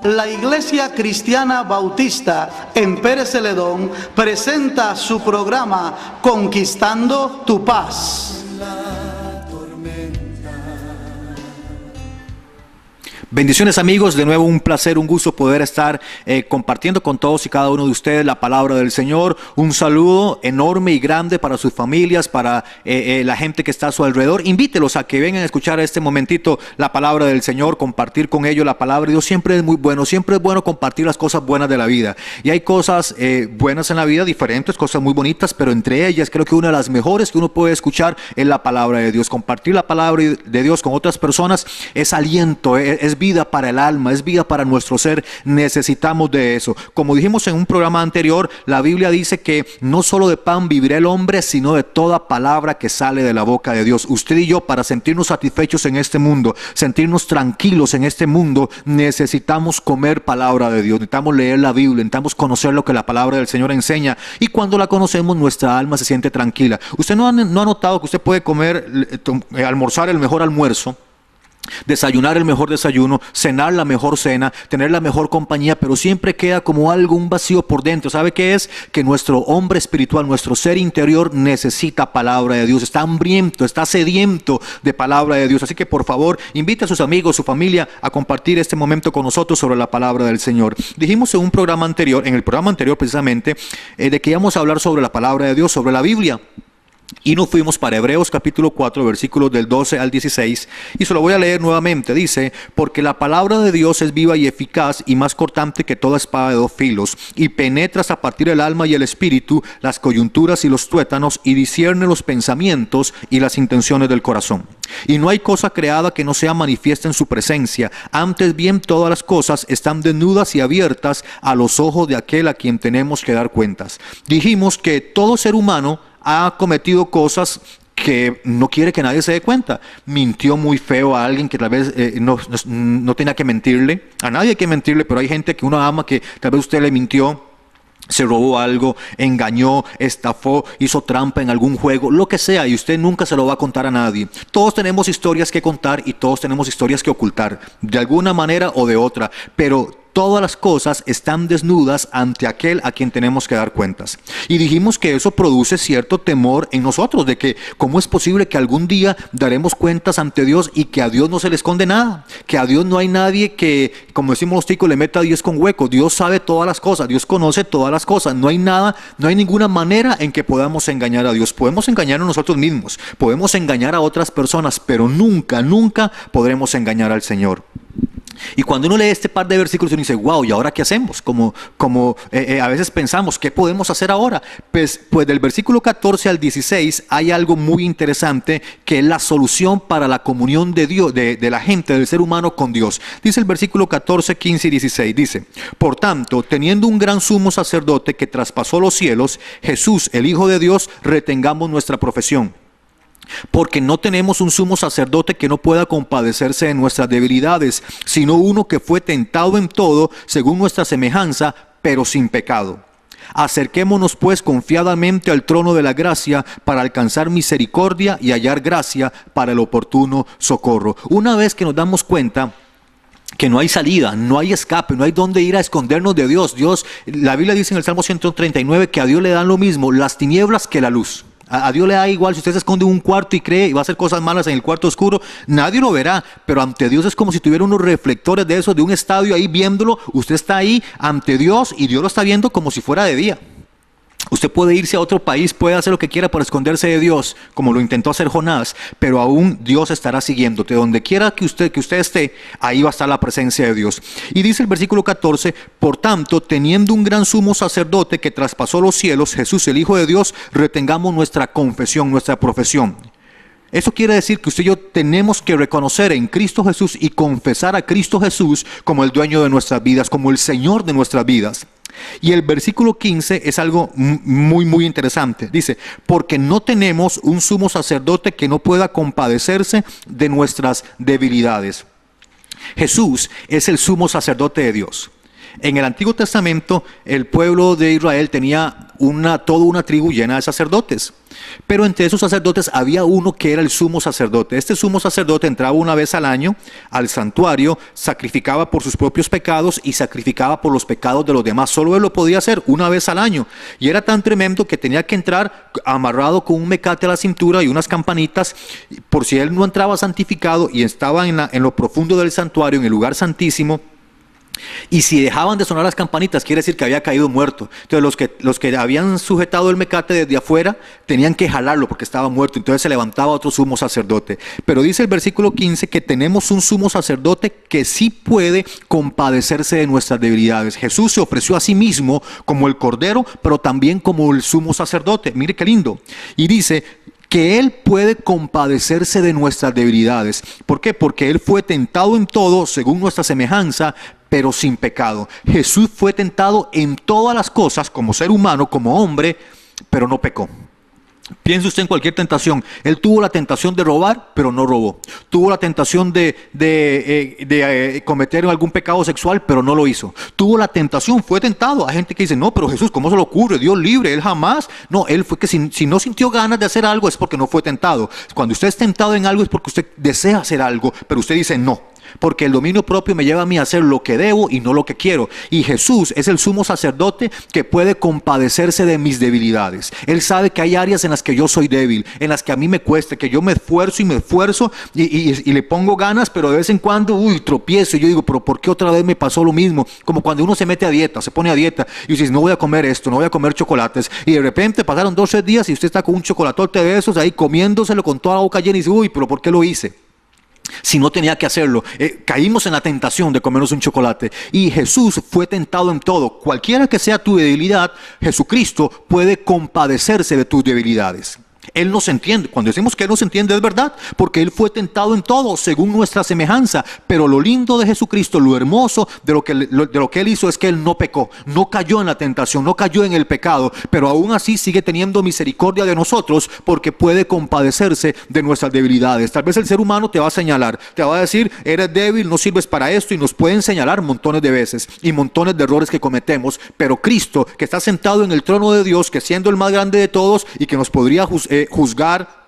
La Iglesia Cristiana Bautista en Pérez Celedón presenta su programa Conquistando tu Paz. Bendiciones amigos, de nuevo un placer, un gusto poder estar compartiendo con todos y cada uno de ustedes la palabra del Señor. Un saludo enorme y grande para sus familias, para la gente que está a su alrededor. Invítelos a que vengan a escuchar este momentito la palabra del Señor, compartir con ellos la palabra de Dios. Siempre es muy bueno, siempre es bueno compartir las cosas buenas de la vida. Y hay cosas buenas en la vida, diferentes, cosas muy bonitas, pero entre ellas creo que una de las mejores que uno puede escuchar es la palabra de Dios. Compartir la palabra de Dios con otras personas es aliento, es vida para el alma, es vida para nuestro ser. Necesitamos de eso. Como dijimos en un programa anterior, la Biblia dice que no solo de pan vivirá el hombre, sino de toda palabra que sale de la boca de Dios. Usted y yo, para sentirnos satisfechos en este mundo, sentirnos tranquilos en este mundo, necesitamos comer palabra de Dios, necesitamos leer la Biblia, necesitamos conocer lo que la palabra del Señor enseña, y cuando la conocemos nuestra alma se siente tranquila. Usted no ha notado que usted puede comer, almorzar el mejor almuerzo, desayunar el mejor desayuno, cenar la mejor cena, tener la mejor compañía, pero siempre queda como algo, un vacío por dentro? ¿Sabe qué es? Que nuestro hombre espiritual, nuestro ser interior necesita palabra de Dios, está hambriento, está sediento de palabra de Dios. Así que por favor, invite a sus amigos, su familia a compartir este momento con nosotros sobre la palabra del Señor. Dijimos en un programa anterior, en el programa anterior precisamente, de que íbamos a hablar sobre la palabra de Dios, sobre la Biblia. Y nos fuimos para Hebreos capítulo 4, versículos del 12 al 16, y se lo voy a leer nuevamente. Dice: porque la palabra de Dios es viva y eficaz y más cortante que toda espada de dos filos, y penetra hasta partir el alma y el espíritu, las coyunturas y los tuétanos, y discierne los pensamientos y las intenciones del corazón. Y no hay cosa creada que no sea manifiesta en su presencia, antes bien todas las cosas están desnudas y abiertas a los ojos de aquel a quien tenemos que dar cuentas. Dijimos que todo ser humano ha cometido cosas que no quiere que nadie se dé cuenta. Mintió muy feo a alguien que tal vez no tenía que mentirle. A nadie hay que mentirle, pero hay gente que uno ama que tal vez usted le mintió, se robó algo, engañó, estafó, hizo trampa en algún juego, lo que sea, y usted nunca se lo va a contar a nadie. Todos tenemos historias que contar y todos tenemos historias que ocultar, de alguna manera o de otra, pero todas las cosas están desnudas ante aquel a quien tenemos que dar cuentas. Y dijimos que eso produce cierto temor en nosotros, de que cómo es posible que algún día daremos cuentas ante Dios y que a Dios no se le esconde nada, que a Dios no hay nadie que, como decimos los ticos, le meta a Dios con hueco. Dios sabe todas las cosas, Dios conoce todas las cosas. No hay nada, no hay ninguna manera en que podamos engañar a Dios. Podemos engañarnos nosotros mismos, podemos engañar a otras personas, pero nunca, nunca podremos engañar al Señor. Y cuando uno lee este par de versículos uno dice: wow, ¿y ahora qué hacemos? Como a veces pensamos, ¿qué podemos hacer ahora? Pues del versículo 14 al 16 hay algo muy interesante, que es la solución para la comunión de Dios, de la gente, del ser humano con Dios. Dice el versículo 14, 15 y 16, dice: por tanto, teniendo un gran sumo sacerdote que traspasó los cielos, Jesús, el Hijo de Dios, retengamos nuestra profesión. Porque no tenemos un sumo sacerdote que no pueda compadecerse de nuestras debilidades, sino uno que fue tentado en todo según nuestra semejanza, pero sin pecado. Acerquémonos pues confiadamente al trono de la gracia para alcanzar misericordia y hallar gracia para el oportuno socorro. Una vez que nos damos cuenta que no hay salida, no hay escape, no hay dónde ir a escondernos de Dios. La Biblia dice en el Salmo 139 que a Dios le dan lo mismo las tinieblas que la luz. A Dios le da igual si usted se esconde en un cuarto y cree y va a hacer cosas malas en el cuarto oscuro, nadie lo verá, pero ante Dios es como si tuviera unos reflectores de esos, de un estadio ahí viéndolo. Usted está ahí ante Dios y Dios lo está viendo como si fuera de día. Usted puede irse a otro país, puede hacer lo que quiera para esconderse de Dios, como lo intentó hacer Jonás, pero aún Dios estará siguiéndote. Donde quiera que usted esté, ahí va a estar la presencia de Dios. Y dice el versículo 14: por tanto, teniendo un gran sumo sacerdote que traspasó los cielos, Jesús, el Hijo de Dios, retengamos nuestra confesión, nuestra profesión. Eso quiere decir que usted y yo tenemos que reconocer en Cristo Jesús y confesar a Cristo Jesús como el dueño de nuestras vidas, como el Señor de nuestras vidas. Y el versículo 15 es algo muy, muy interesante. Dice: porque no tenemos un sumo sacerdote que no pueda compadecerse de nuestras debilidades. Jesús es el sumo sacerdote de Dios. En el Antiguo Testamento, el pueblo de Israel tenía toda una tribu llena de sacerdotes. Pero entre esos sacerdotes había uno que era el sumo sacerdote. Este sumo sacerdote entraba una vez al año al santuario, sacrificaba por sus propios pecados y sacrificaba por los pecados de los demás. Solo él lo podía hacer una vez al año. Y era tan tremendo que tenía que entrar amarrado con un mecate a la cintura y unas campanitas, por si él no entraba santificado y estaba en lo profundo del santuario, en el lugar santísimo. Y si dejaban de sonar las campanitas, quiere decir que había caído muerto. Entonces los que habían sujetado el mecate desde afuera tenían que jalarlo porque estaba muerto. Entonces se levantaba otro sumo sacerdote. Pero dice el versículo 15 que tenemos un sumo sacerdote que sí puede compadecerse de nuestras debilidades. Jesús se ofreció a sí mismo como el cordero, pero también como el sumo sacerdote. Mire qué lindo. Y dice que Él puede compadecerse de nuestras debilidades. ¿Por qué? Porque Él fue tentado en todo según nuestra semejanza, pero sin pecado. Jesús fue tentado en todas las cosas como ser humano, como hombre, pero no pecó. Piense usted en cualquier tentación. Él tuvo la tentación de robar, pero no robó. Tuvo la tentación de cometer algún pecado sexual, pero no lo hizo. Tuvo la tentación, fue tentado. Hay gente que dice, no, pero Jesús, ¿cómo se le ocurre? Dios libre, Él jamás. No, Él fue que si no sintió ganas de hacer algo es porque no fue tentado. Cuando usted es tentado en algo es porque usted desea hacer algo, pero usted dice no. Porque el dominio propio me lleva a mí a hacer lo que debo y no lo que quiero. Y Jesús es el sumo sacerdote que puede compadecerse de mis debilidades. Él sabe que hay áreas en las que yo soy débil, en las que a mí me cuesta, que yo me esfuerzo y le pongo ganas, pero de vez en cuando, tropiezo. Y yo digo, pero ¿por qué otra vez me pasó lo mismo? Como cuando uno se mete a dieta, se pone a dieta y dice, no voy a comer esto, no voy a comer chocolates. Y de repente pasaron 2 o 3 días y usted está con un chocolatote de esos ahí comiéndoselo con toda la boca llena y dice, pero ¿por qué lo hice? Si no tenía que hacerlo, caímos en la tentación de comernos un chocolate. Y Jesús fue tentado en todo. Cualquiera que sea tu debilidad, Jesucristo puede compadecerse de tus debilidades. Él nos entiende. Cuando decimos que Él nos entiende es verdad, porque Él fue tentado en todo según nuestra semejanza. Pero lo lindo de Jesucristo, lo hermoso de lo que Él hizo es que Él no pecó, no cayó en la tentación, no cayó en el pecado, pero aún así sigue teniendo misericordia de nosotros porque puede compadecerse de nuestras debilidades. Tal vez el ser humano te va a señalar, te va a decir, eres débil, no sirves para esto, y nos pueden señalar montones de veces y montones de errores que cometemos, pero Cristo, que está sentado en el trono de Dios, que siendo el más grande de todos y que nos podría juzgar,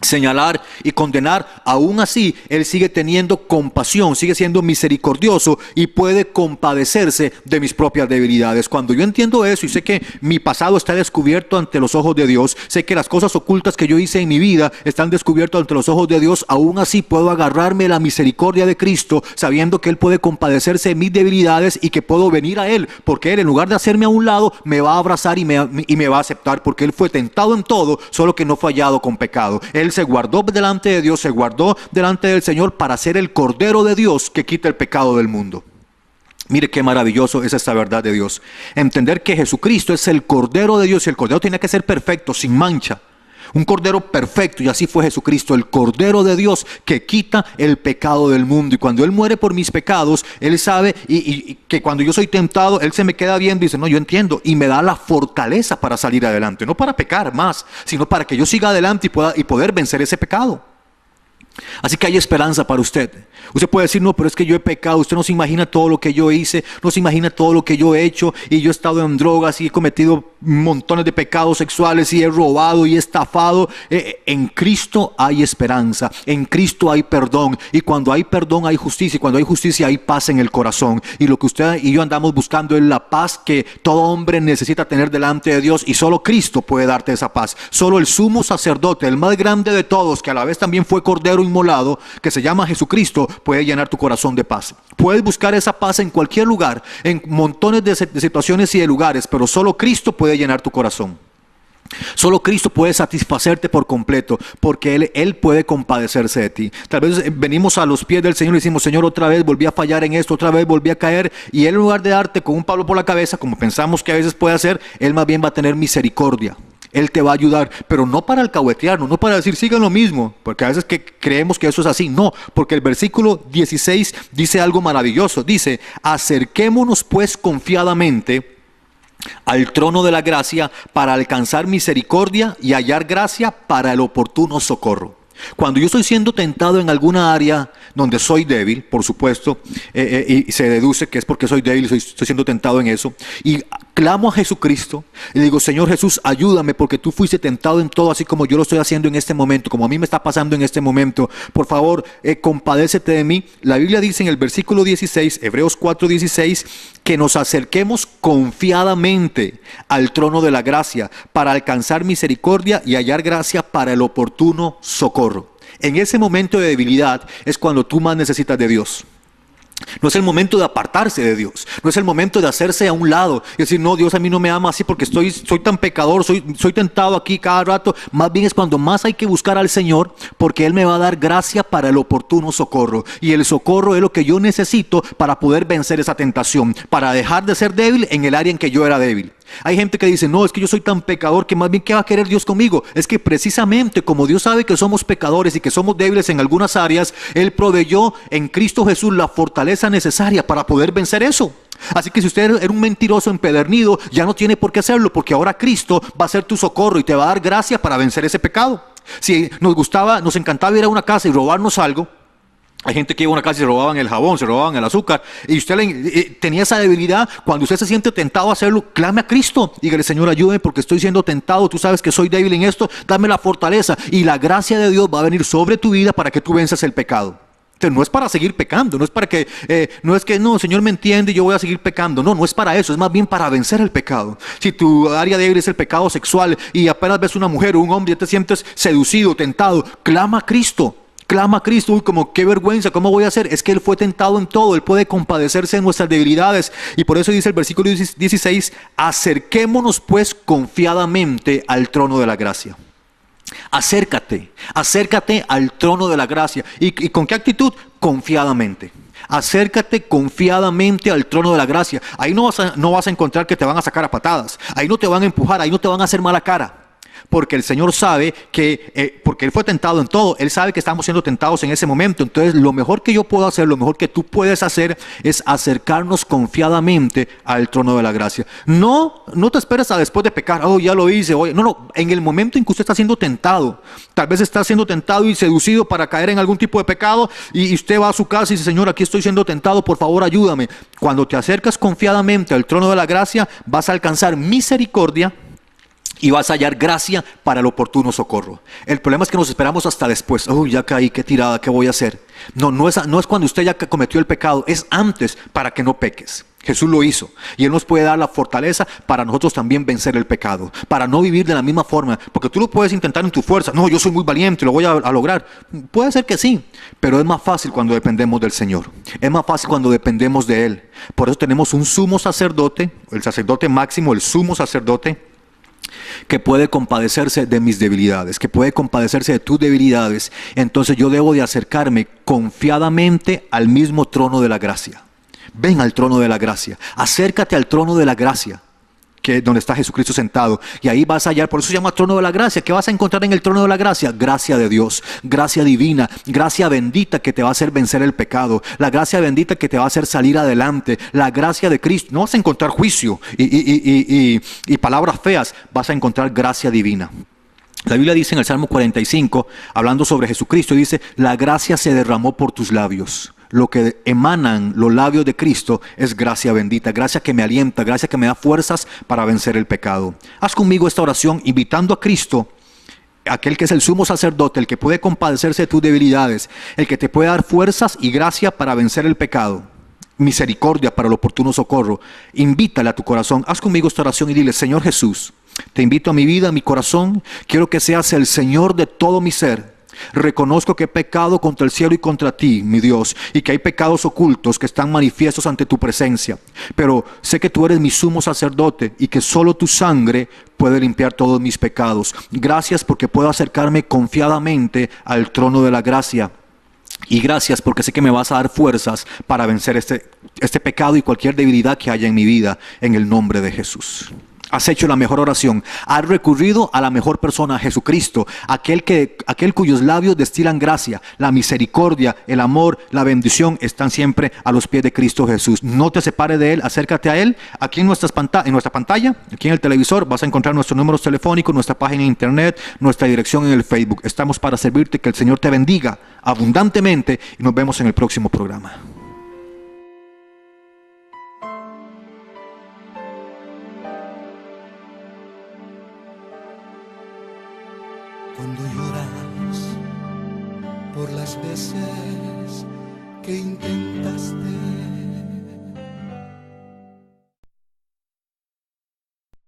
señalar y condenar, aún así Él sigue teniendo compasión, sigue siendo misericordioso y puede compadecerse de mis propias debilidades. Cuando yo entiendo eso y sé que mi pasado está descubierto ante los ojos de Dios, sé que las cosas ocultas que yo hice en mi vida están descubiertas ante los ojos de Dios, aún así puedo agarrarme la misericordia de Cristo, sabiendo que Él puede compadecerse de mis debilidades y que puedo venir a Él, porque Él, en lugar de hacerme a un lado, me va a abrazar y me va a aceptar, porque Él fue tentado en todo, solo que no fue hallado con pecado. Él se guardó delante de Dios, se guardó delante del Señor para ser el Cordero de Dios que quita el pecado del mundo. Mire qué maravilloso es esta verdad de Dios. Entender que Jesucristo es el Cordero de Dios y el Cordero tiene que ser perfecto, sin mancha. Un Cordero perfecto, y así fue Jesucristo, el Cordero de Dios que quita el pecado del mundo. Y cuando Él muere por mis pecados, Él sabe y que cuando yo soy tentado, Él se me queda viendo y dice, no, yo entiendo, y me da la fortaleza para salir adelante, no para pecar más, sino para que yo siga adelante y poder vencer ese pecado. Así que hay esperanza para usted. Usted puede decir, no, pero es que yo he pecado. Usted no se imagina todo lo que yo hice, no se imagina todo lo que yo he hecho, y yo he estado en drogas y he cometido montones de pecados sexuales y he robado y he estafado. En Cristo hay esperanza, en Cristo hay perdón, y cuando hay perdón hay justicia, y cuando hay justicia hay paz en el corazón. Y lo que usted y yo andamos buscando es la paz que todo hombre necesita tener delante de Dios, y solo Cristo puede darte esa paz. Solo el sumo sacerdote, el más grande de todos, que a la vez también fue Cordero inmolado, que se llama Jesucristo, puede llenar tu corazón de paz. Puedes buscar esa paz en cualquier lugar, en montones de situaciones y de lugares, pero solo Cristo puede llenar tu corazón. Solo Cristo puede satisfacerte por completo, porque Él puede compadecerse de ti. Tal vez venimos a los pies del Señor y decimos, Señor, otra vez volví a fallar en esto, otra vez volví a caer, y Él, en lugar de darte con un palo por la cabeza, como pensamos que a veces puede hacer, Él más bien va a tener misericordia. Él te va a ayudar, pero no para alcahuetearnos, no para decir sigan lo mismo, porque a veces creemos que eso es así. No, porque el versículo 16 dice algo maravilloso. Dice, acerquémonos pues confiadamente al trono de la gracia para alcanzar misericordia y hallar gracia para el oportuno socorro. Cuando yo estoy siendo tentado en alguna área donde soy débil, por supuesto, y se deduce que es porque soy débil y estoy siendo tentado en eso, y clamo a Jesucristo y digo, Señor Jesús, ayúdame porque tú fuiste tentado en todo, así como yo lo estoy haciendo en este momento, como a mí me está pasando en este momento. Por favor, compadécete de mí. La Biblia dice en el versículo 16, Hebreos 4:16, que nos acerquemos confiadamente al trono de la gracia para alcanzar misericordia y hallar gracia para el oportuno socorro. En ese momento de debilidad es cuando tú más necesitas de Dios. No es el momento de apartarse de Dios, no es el momento de hacerse a un lado y decir, no, Dios a mí no me ama así porque soy tan pecador, soy tentado aquí cada rato. Más bien es cuando más hay que buscar al Señor, porque Él me va a dar gracia para el oportuno socorro. Y el socorro es lo que yo necesito para poder vencer esa tentación, para dejar de ser débil en el área en que yo era débil. Hay gente que dice, no, es que yo soy tan pecador que más bien ¿qué va a querer Dios conmigo? Es que precisamente como Dios sabe que somos pecadores y que somos débiles en algunas áreas, Él proveyó en Cristo Jesús la fortaleza necesaria para poder vencer eso. Así que si usted era un mentiroso empedernido, ya no tiene por qué hacerlo, porque ahora Cristo va a ser tu socorro y te va a dar gracia para vencer ese pecado. Si nos encantaba ir a una casa y robarnos algo, hay gente que iba a una casa y se robaban el jabón, se robaban el azúcar, y usted tenía esa debilidad. Cuando usted se siente tentado a hacerlo, clame a Cristo. Dígale, Señor, ayúdame porque estoy siendo tentado. Tú sabes que soy débil en esto, dame la fortaleza. Y la gracia de Dios va a venir sobre tu vida para que tú venzas el pecado. Entonces, no es para seguir pecando, no es para que, no, Señor me entiende y yo voy a seguir pecando. No, no es para eso, es más bien para vencer el pecado. Si tu área débil es el pecado sexual y apenas ves una mujer o un hombre y te sientes seducido, tentado, clama a Cristo. Clama a Cristo. Uy, como qué vergüenza, ¿cómo voy a hacer? Es que Él fue tentado en todo, Él puede compadecerse de nuestras debilidades. Y por eso dice el versículo 16, acerquémonos pues confiadamente al trono de la gracia. Acércate al trono de la gracia. ¿Y con qué actitud? Confiadamente. Acércate confiadamente al trono de la gracia. Ahí no vas a encontrar que te van a sacar a patadas. Ahí no te van a empujar, ahí no te van a hacer mala cara. Porque el Señor sabe que, porque Él fue tentado en todo, Él sabe que estamos siendo tentados en ese momento. Entonces lo mejor que yo puedo hacer, lo mejor que tú puedes hacer es acercarnos confiadamente al trono de la gracia. No te esperes a después de pecar, oh ya lo hice, oye. No, en el momento en que usted está siendo tentado, tal vez está siendo tentado y seducido para caer en algún tipo de pecado, y usted va a su casa y dice, Señor, aquí estoy siendo tentado, por favor ayúdame. Cuando te acercas confiadamente al trono de la gracia, vas a alcanzar misericordia y vas a hallar gracia para el oportuno socorro. El problema es que nos esperamos hasta después. Ya caí, qué tirada, ¿qué voy a hacer? No es cuando usted ya cometió el pecado, es antes para que no peques. Jesús lo hizo y Él nos puede dar la fortaleza para nosotros también vencer el pecado, para no vivir de la misma forma, porque tú lo puedes intentar en tu fuerza. No, yo soy muy valiente, lo voy a lograr. Puede ser que sí, pero es más fácil cuando dependemos del Señor. Es más fácil cuando dependemos de Él. Por eso tenemos un sumo sacerdote, el sacerdote máximo, el sumo sacerdote, que puede compadecerse de mis debilidades, que puede compadecerse de tus debilidades. Entonces yo debo de acercarme confiadamente al mismo trono de la gracia. Ven al trono de la gracia, acércate al trono de la gracia, que es donde está Jesucristo sentado, y ahí vas a hallar. Por eso se llama trono de la gracia. ¿Qué vas a encontrar en el trono de la gracia? Gracia de Dios, gracia divina, gracia bendita que te va a hacer vencer el pecado, la gracia bendita que te va a hacer salir adelante, la gracia de Cristo. No vas a encontrar juicio y palabras feas, vas a encontrar gracia divina. La Biblia dice en el Salmo 45, hablando sobre Jesucristo, dice, la gracia se derramó por tus labios. Lo que emanan los labios de Cristo es gracia bendita, gracia que me alienta, gracia que me da fuerzas para vencer el pecado. Haz conmigo esta oración invitando a Cristo, aquel que es el sumo sacerdote, el que puede compadecerse de tus debilidades, el que te puede dar fuerzas y gracia para vencer el pecado, misericordia para el oportuno socorro. Invítale a tu corazón. Haz conmigo esta oración y dile, Señor Jesús, te invito a mi vida, a mi corazón. Quiero que seas el Señor de todo mi ser. Reconozco que he pecado contra el cielo y contra ti, mi Dios, y que hay pecados ocultos que están manifiestos ante tu presencia. Pero sé que tú eres mi sumo sacerdote y que solo tu sangre puede limpiar todos mis pecados. Gracias porque puedo acercarme confiadamente al trono de la gracia. Y gracias porque sé que me vas a dar fuerzas para vencer este pecado y cualquier debilidad que haya en mi vida, en el nombre de Jesús. Has hecho la mejor oración, has recurrido a la mejor persona, a Jesucristo, aquel cuyos labios destilan gracia, la misericordia, el amor, la bendición están siempre a los pies de Cristo Jesús. No te separes de Él, acércate a Él. Aquí en nuestra pantalla, aquí en el televisor, vas a encontrar nuestros números telefónicos, nuestra página en internet, nuestra dirección en el Facebook. Estamos para servirte, que el Señor te bendiga abundantemente y nos vemos en el próximo programa. cuando lloras por las veces que intentaste